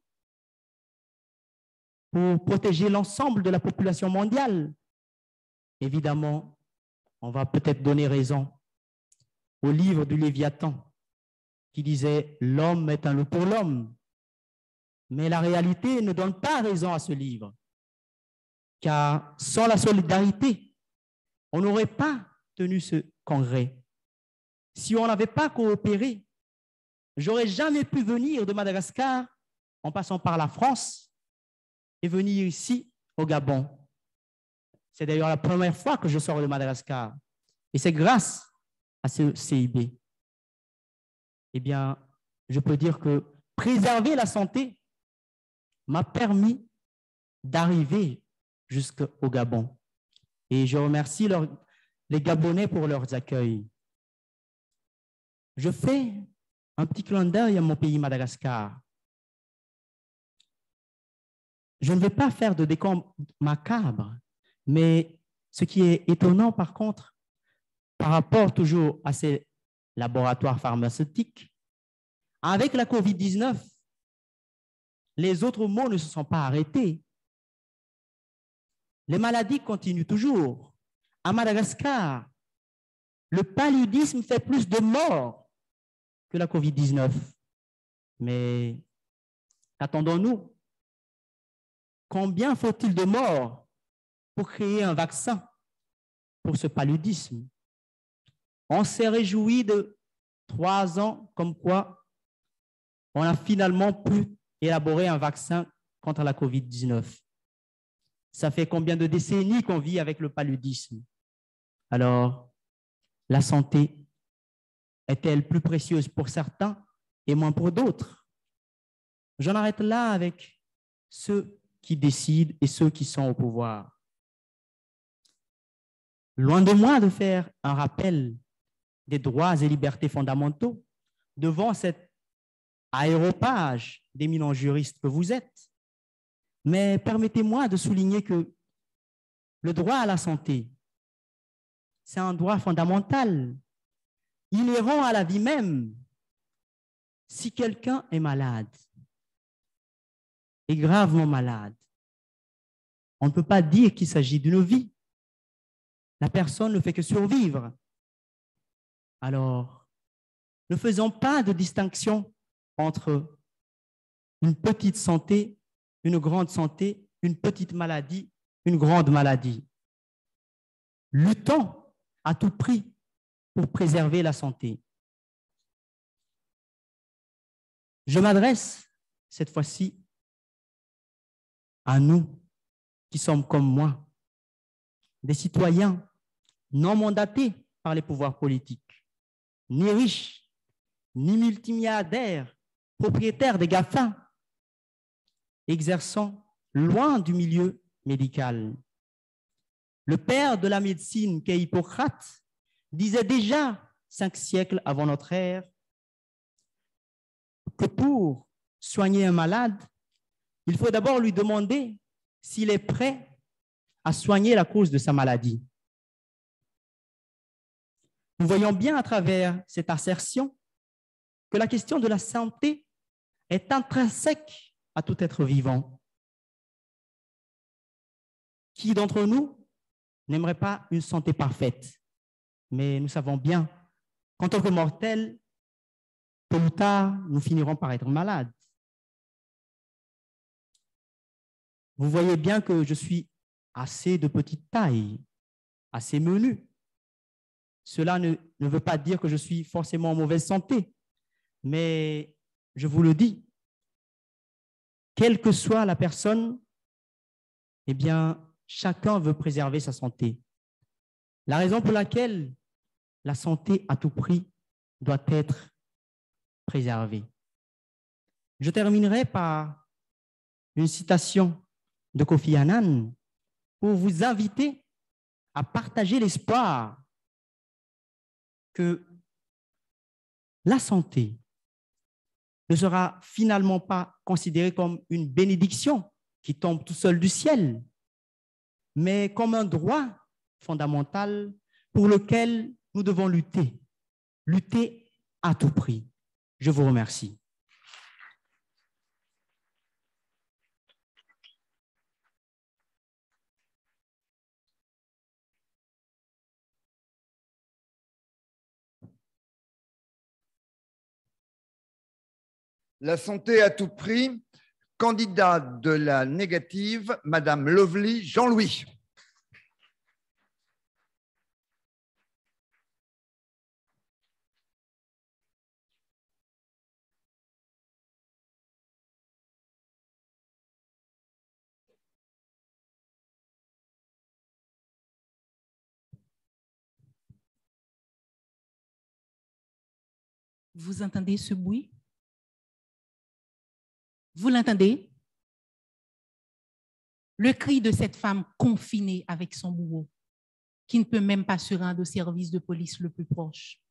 pour protéger l'ensemble de la population mondiale? Évidemment, on va peut-être donner raison au livre du Léviathan qui disait « L'homme est un loup pour l'homme ». Mais la réalité ne donne pas raison à ce livre, car sans la solidarité, on n'aurait pas tenu ce congrès. Si on n'avait pas coopéré, j'aurais jamais pu venir de Madagascar en passant par la France et venir ici au Gabon. C'est d'ailleurs la première fois que je sors de Madagascar. Et c'est grâce à ce CIB. Eh bien, je peux dire que préserver la santé m'a permis d'arriver jusqu'au Gabon. Et je remercie les Gabonais pour leur accueil. Je fais un petit clin d'œil à mon pays Madagascar. Je ne vais pas faire de décompte macabre, mais ce qui est étonnant par contre, par rapport toujours à ces laboratoires pharmaceutiques, avec la COVID-19, les autres maux ne se sont pas arrêtés. Les maladies continuent toujours. À Madagascar, le paludisme fait plus de morts que la COVID-19. Mais qu'attendons-nous? Combien faut-il de morts pour créer un vaccin pour ce paludisme? On s'est réjoui de 3 ans, comme quoi on a finalement pu élaborer un vaccin contre la COVID-19. Ça fait combien de décennies qu'on vit avec le paludisme? Alors, la santé est-elle plus précieuse pour certains et moins pour d'autres? J'en arrête là avec ceux qui décident et ceux qui sont au pouvoir. Loin de moi de faire un rappel des droits et libertés fondamentaux devant cet aéropage d'éminents juristes que vous êtes, mais permettez-moi de souligner que le droit à la santé, c'est un droit fondamental, inhérent à la vie même. Si quelqu'un est malade, est gravement malade, on ne peut pas dire qu'il s'agit d'une vie. La personne ne fait que survivre. Alors, ne faisons pas de distinction entre une petite santé, une grande santé, une petite maladie, une grande maladie. Luttons à tout prix pour préserver la santé. Je m'adresse cette fois-ci à nous qui sommes comme moi, des citoyens non mandatés par les pouvoirs politiques, ni riches, ni multimilliardaires, propriétaires des GAFA, exerçant loin du milieu médical. Le père de la médecine, qu'est Hippocrate, disait déjà 5 siècles avant notre ère que pour soigner un malade, il faut d'abord lui demander s'il est prêt à soigner la cause de sa maladie. Nous voyons bien à travers cette assertion que la question de la santé est intrinsèque à tout être vivant. Qui d'entre nous n'aimerait pas une santé parfaite? Mais nous savons bien qu'en tant que mortels, tôt ou tard, nous finirons par être malades. Vous voyez bien que je suis assez de petite taille, assez menu. Cela ne veut pas dire que je suis forcément en mauvaise santé, mais je vous le dis, quelle que soit la personne, eh bien, chacun veut préserver sa santé. La raison pour laquelle la santé à tout prix doit être préservée. Je terminerai par une citation de Kofi Annan pour vous inviter à partager l'espoir que la santé ne sera finalement pas considérée comme une bénédiction qui tombe tout seul du ciel, mais comme un droit fondamental pour lequel nous devons lutter à tout prix. Je vous remercie. La santé à tout prix, candidat de la négative, Madame Lovely Jean-Louis. Vous entendez ce bruit? Vous l'entendez? Le cri de cette femme confinée avec son bourreau, qui ne peut même pas se rendre au service de police le plus proche.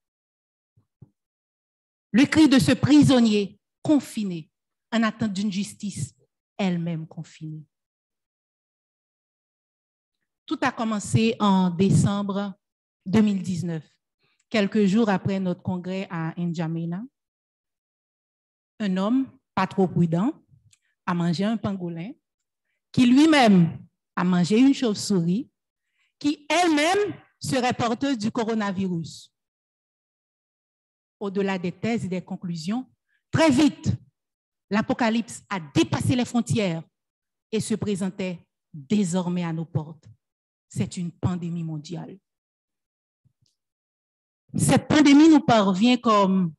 Le cri de ce prisonnier confiné en attente d'une justice elle-même confinée. Tout a commencé en décembre 2019, quelques jours après notre congrès à N'Djamena. Un homme pas trop prudent a mangé un pangolin, qui lui-même a mangé une chauve-souris, qui elle-même serait porteuse du coronavirus. Au-delà des thèses et des conclusions, très vite, l'apocalypse a dépassé les frontières et se présentait désormais à nos portes. C'est une pandémie mondiale. Cette pandémie nous parvient comme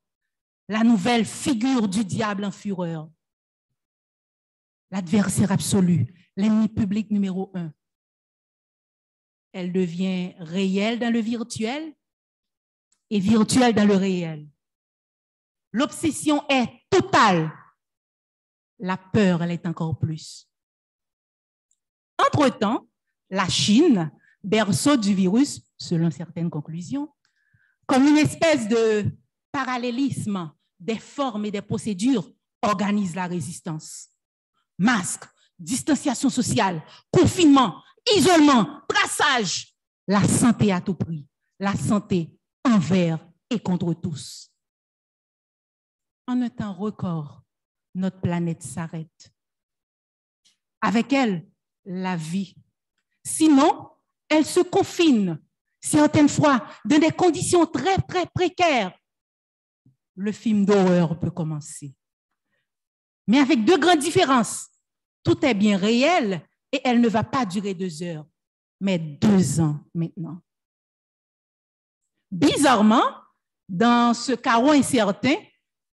la nouvelle figure du diable en fureur, l'adversaire absolu, l'ennemi public numéro 1. elle devient réelle dans le virtuel et virtuelle dans le réel. L'obsession est totale. La peur, elle est encore plus. Entre-temps, la Chine, berceau du virus, selon certaines conclusions, comme une espèce de parallélisme des formes et des procédures, organise la résistance. Masques, distanciation sociale, confinement, isolement, traçage, la santé à tout prix, la santé envers et contre tous. En un temps record, notre planète s'arrête. Avec elle, la vie. Sinon, elle se confine, certaines fois, dans des conditions très, très précaires. Le film d'horreur peut commencer. Mais avec deux grandes différences. Tout est bien réel et elle ne va pas durer 2 heures, mais 2 ans maintenant. Bizarrement, dans ce chaos incertain,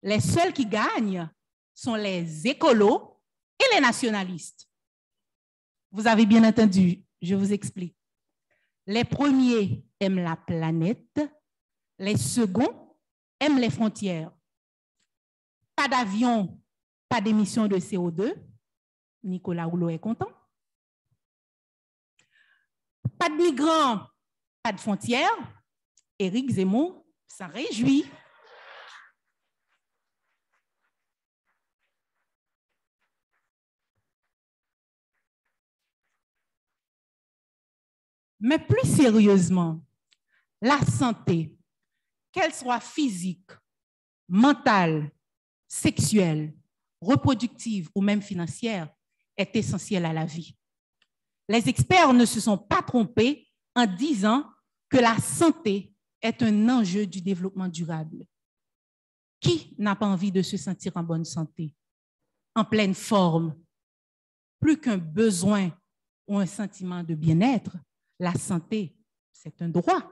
les seuls qui gagnent sont les écolos et les nationalistes. Vous avez bien entendu, je vous explique. Les premiers aiment la planète, les seconds aiment les frontières. Pas d'avion, pas d'émission de CO2. Nicolas Hulot est content. Pas de migrants, pas de frontières. Éric Zemmour s'en réjouit. Mais plus sérieusement, la santé, qu'elle soit physique, mentale, sexuelle, reproductive ou même financière, est essentielle à la vie. Les experts ne se sont pas trompés en disant que la santé est un enjeu du développement durable. Qui n'a pas envie de se sentir en bonne santé, en pleine forme? Plus qu'un besoin ou un sentiment de bien-être, la santé, c'est un droit.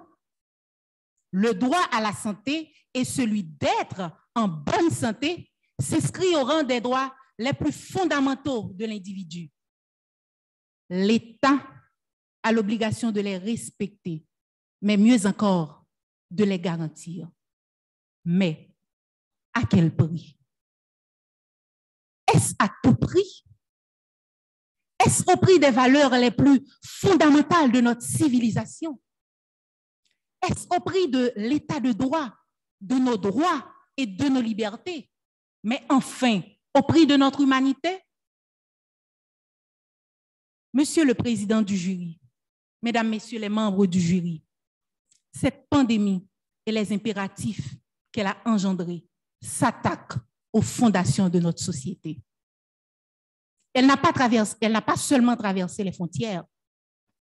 Le droit à la santé et celui d'être en bonne santé s'inscrit au rang des droits les plus fondamentaux de l'individu. L'État a l'obligation de les respecter, mais mieux encore, de les garantir. Mais à quel prix? Est-ce à tout prix? Est-ce au prix des valeurs les plus fondamentales de notre civilisation? Est-ce au prix de l'état de droit, de nos droits et de nos libertés? Mais enfin, au prix de notre humanité? Monsieur le président du jury, mesdames, messieurs les membres du jury, cette pandémie et les impératifs qu'elle a engendrés s'attaquent aux fondations de notre société. Elle n'a pas seulement traversé les frontières,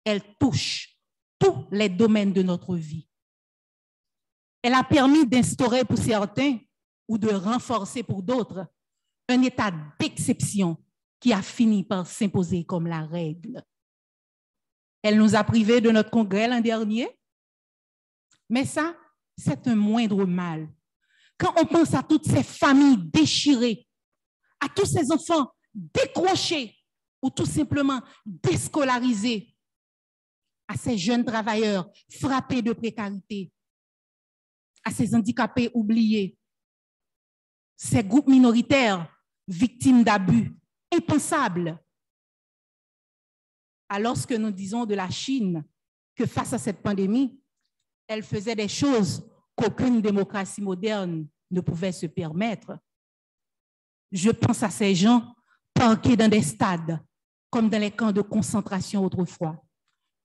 elle touche tous les domaines de notre vie. Elle a permis d'instaurer pour certains ou de renforcer pour d'autres un état d'exception qui a fini par s'imposer comme la règle. Elle nous a privés de notre congrès l'an dernier, mais ça, c'est un moindre mal. Quand on pense à toutes ces familles déchirées, à tous ces enfants décrochés ou tout simplement déscolarisés, à ces jeunes travailleurs frappés de précarité, à ces handicapés oubliés, ces groupes minoritaires victimes d'abus impensables. Alors que nous disons de la Chine que face à cette pandémie, elle faisait des choses qu'aucune démocratie moderne ne pouvait se permettre. Je pense à ces gens parqués dans des stades, comme dans les camps de concentration autrefois,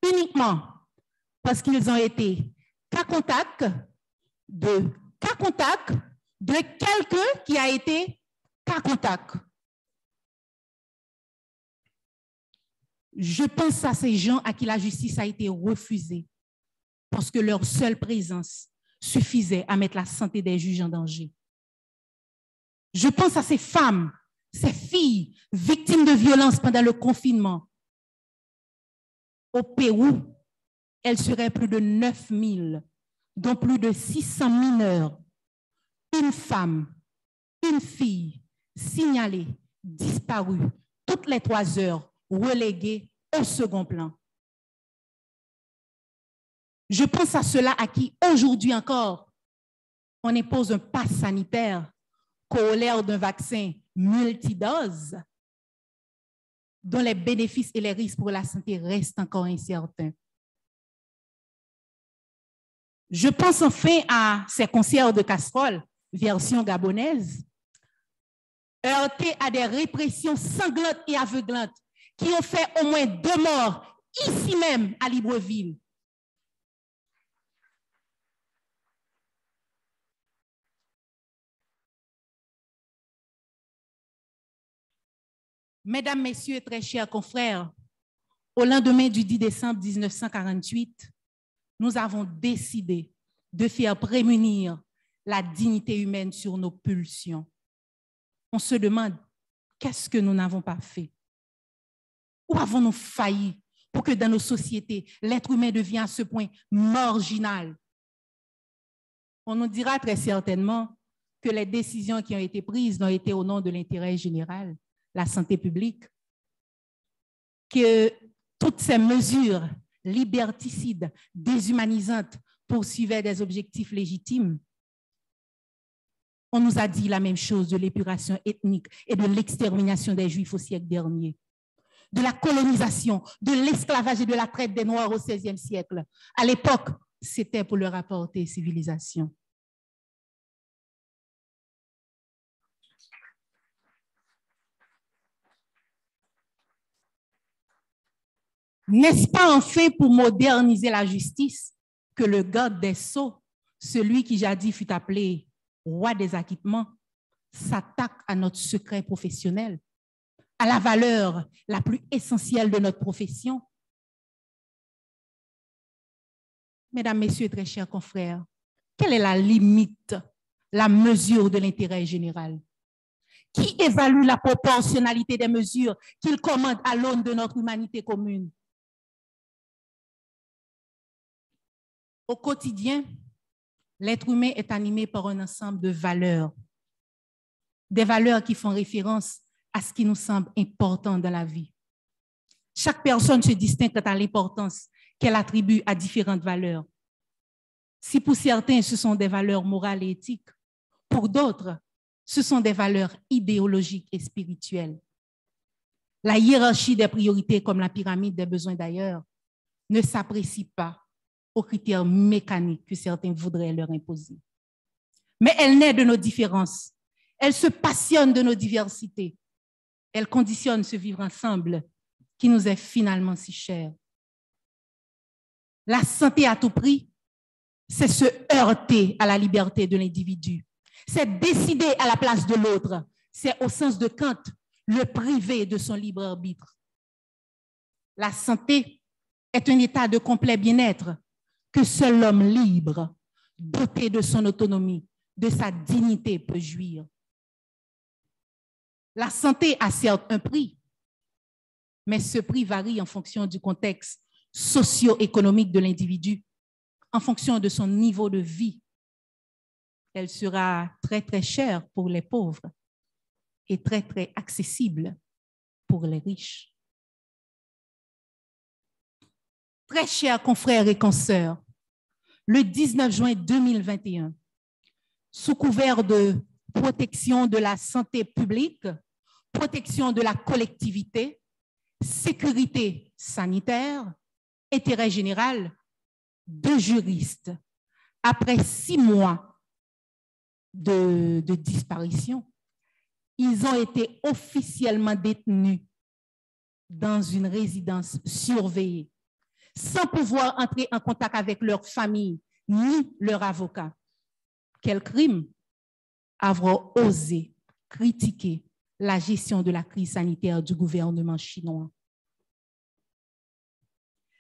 uniquement parce qu'ils ont été cas contact de quelqu'un qui a été cas contact. Je pense à ces gens à qui la justice a été refusée parce que leur seule présence suffisait à mettre la santé des juges en danger. Je pense à ces femmes, ces filles victimes de violences pendant le confinement. Au Pérou, elles seraient plus de 9000, dont plus de 600 mineurs. Une femme, une fille signalée, disparue, toutes les 3 heures, reléguée au second plan. Je pense à ceux-là à qui, aujourd'hui encore, on impose un pass sanitaire corollaire d'un vaccin multidose dont les bénéfices et les risques pour la santé restent encore incertains. Je pense enfin à ces concerts de casseroles, version gabonaise, heurtés à des répressions sanglantes et aveuglantes qui ont fait au moins 2 morts ici même à Libreville. Mesdames, Messieurs et très chers confrères, au lendemain du 10 décembre 1948, nous avons décidé de faire prémunir la dignité humaine sur nos pulsions. On se demande, qu'est-ce que nous n'avons pas fait? Où avons-nous failli pour que dans nos sociétés, l'être humain devienne à ce point marginal? On nous dira très certainement que les décisions qui ont été prises n'ont été au nom de l'intérêt général, la santé publique, que toutes ces mesures liberticides, déshumanisantes, poursuivaient des objectifs légitimes. On nous a dit la même chose de l'épuration ethnique et de l'extermination des Juifs au siècle dernier, de la colonisation, de l'esclavage et de la traite des Noirs au XVIe siècle. À l'époque, c'était pour leur apporter civilisation. N'est-ce pas en fait pour moderniser la justice que le garde des sceaux, celui qui jadis fut appelé roi des acquittements, s'attaque à notre secret professionnel, à la valeur la plus essentielle de notre profession? Mesdames, Messieurs, très chers confrères, quelle est la limite, la mesure de l'intérêt général? Qui évalue la proportionnalité des mesures qu'il commande à l'aune de notre humanité commune? Au quotidien, l'être humain est animé par un ensemble de valeurs, des valeurs qui font référence à ce qui nous semble important dans la vie. Chaque personne se distingue quant à l'importance qu'elle attribue à différentes valeurs. Si pour certains, ce sont des valeurs morales et éthiques, pour d'autres, ce sont des valeurs idéologiques et spirituelles. La hiérarchie des priorités, comme la pyramide des besoins d'ailleurs, ne s'apprécie pas aux critères mécaniques que certains voudraient leur imposer. Mais elle naît de nos différences, elle se passionne de nos diversités, elle conditionne ce vivre ensemble qui nous est finalement si cher. La santé à tout prix, c'est se heurter à la liberté de l'individu, c'est décider à la place de l'autre, c'est au sens de Kant, le priver de son libre arbitre. La santé est un état de complet bien-être que seul l'homme libre, doté de son autonomie, de sa dignité peut jouir. La santé a certes un prix, mais ce prix varie en fonction du contexte socio-économique de l'individu, en fonction de son niveau de vie. Elle sera très, très chère pour les pauvres et très, très accessible pour les riches. Très chers confrères et consoeurs, le 19 juin 2021, sous couvert de protection de la santé publique, protection de la collectivité, sécurité sanitaire, intérêt général, 2 juristes, après 6 mois de disparition, ils ont été officiellement détenus dans une résidence surveillée, sans pouvoir entrer en contact avec leur famille ni leur avocat. Quel crime avoir osé critiquer la gestion de la crise sanitaire du gouvernement chinois.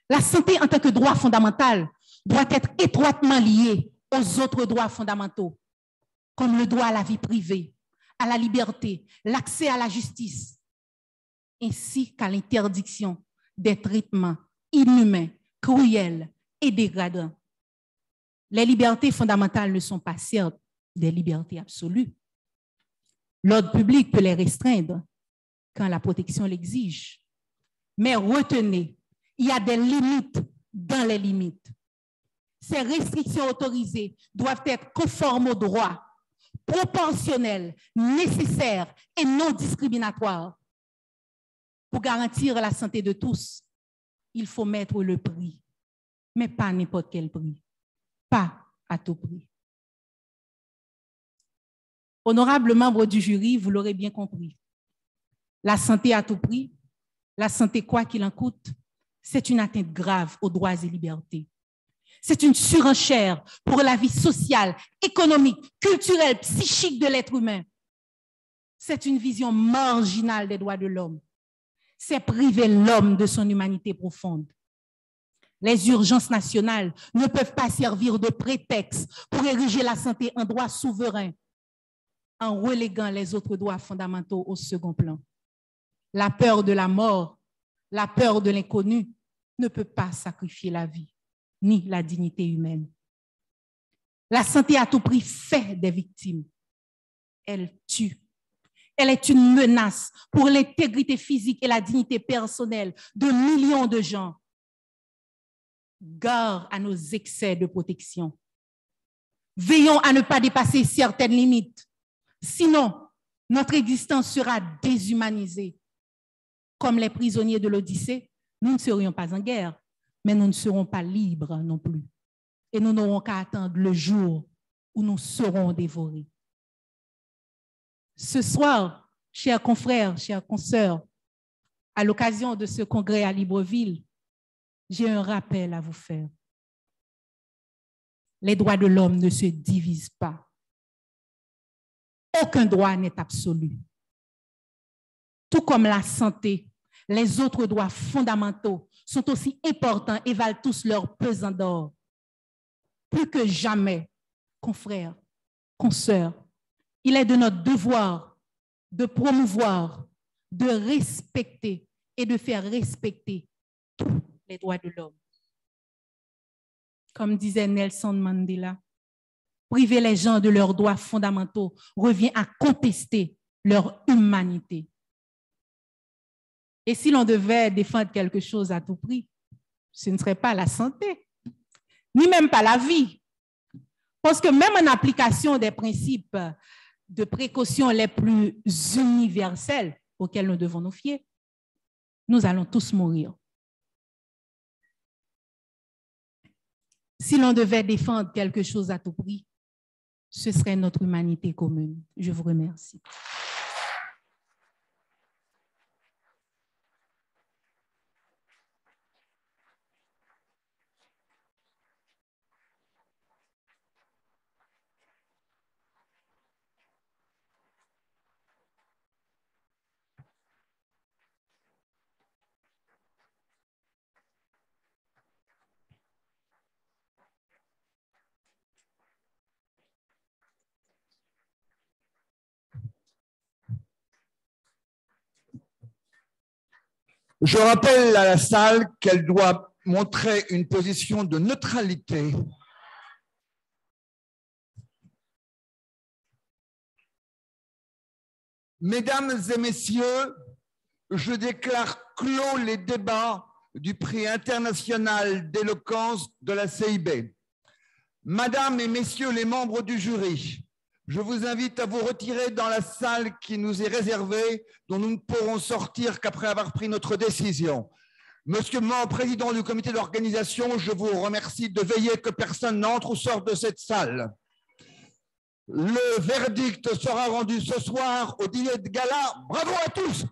La santé en tant que droit fondamental doit être étroitement liée aux autres droits fondamentaux, comme le droit à la vie privée, à la liberté, l'accès à la justice, ainsi qu'à l'interdiction des traitements inhumains, cruels et dégradants. Les libertés fondamentales ne sont pas certes des libertés absolues. L'ordre public peut les restreindre quand la protection l'exige. Mais retenez, il y a des limites dans les limites. Ces restrictions autorisées doivent être conformes au droit, proportionnelles, nécessaires et non discriminatoires. Pour garantir la santé de tous, il faut mettre le prix, mais pas n'importe quel prix, pas à tout prix. Honorables membres du jury, vous l'aurez bien compris, la santé à tout prix, la santé quoi qu'il en coûte, c'est une atteinte grave aux droits et libertés. C'est une surenchère pour la vie sociale, économique, culturelle, psychique de l'être humain. C'est une vision marginale des droits de l'homme. C'est priver l'homme de son humanité profonde. Les urgences nationales ne peuvent pas servir de prétexte pour ériger la santé en droit souverain, en reléguant les autres droits fondamentaux au second plan. La peur de la mort, la peur de l'inconnu ne peut pas sacrifier la vie, ni la dignité humaine. La santé à tout prix fait des victimes. Elle tue. Elle est une menace pour l'intégrité physique et la dignité personnelle de millions de gens. Gare à nos excès de protection. Veillons à ne pas dépasser certaines limites. Sinon, notre existence sera déshumanisée. Comme les prisonniers de l'Odyssée, nous ne serions pas en guerre, mais nous ne serons pas libres non plus. Et nous n'aurons qu'à attendre le jour où nous serons dévorés. Ce soir, chers confrères, chères consoeurs, à l'occasion de ce congrès à Libreville, j'ai un rappel à vous faire. Les droits de l'homme ne se divisent pas. Aucun droit n'est absolu. Tout comme la santé, les autres droits fondamentaux sont aussi importants et valent tous leur pesant d'or. Plus que jamais, confrères, consoeurs, il est de notre devoir de promouvoir, de respecter et de faire respecter tous les droits de l'homme. Comme disait Nelson Mandela, priver les gens de leurs droits fondamentaux revient à contester leur humanité. Et si l'on devait défendre quelque chose à tout prix, ce ne serait pas la santé, ni même pas la vie. Parce que même en application des principes de précaution les plus universels auxquels nous devons nous fier, nous allons tous mourir. Si l'on devait défendre quelque chose à tout prix, ce serait notre humanité commune. Je vous remercie. Je rappelle à la salle qu'elle doit montrer une position de neutralité. Mesdames et messieurs, je déclare clos les débats du prix international d'éloquence de la CIB. Mesdames et messieurs les membres du jury, je vous invite à vous retirer dans la salle qui nous est réservée, dont nous ne pourrons sortir qu'après avoir pris notre décision. Monsieur le président du comité d'organisation, je vous remercie de veiller que personne n'entre ou sorte de cette salle. Le verdict sera rendu ce soir au dîner de gala. Bravo à tous!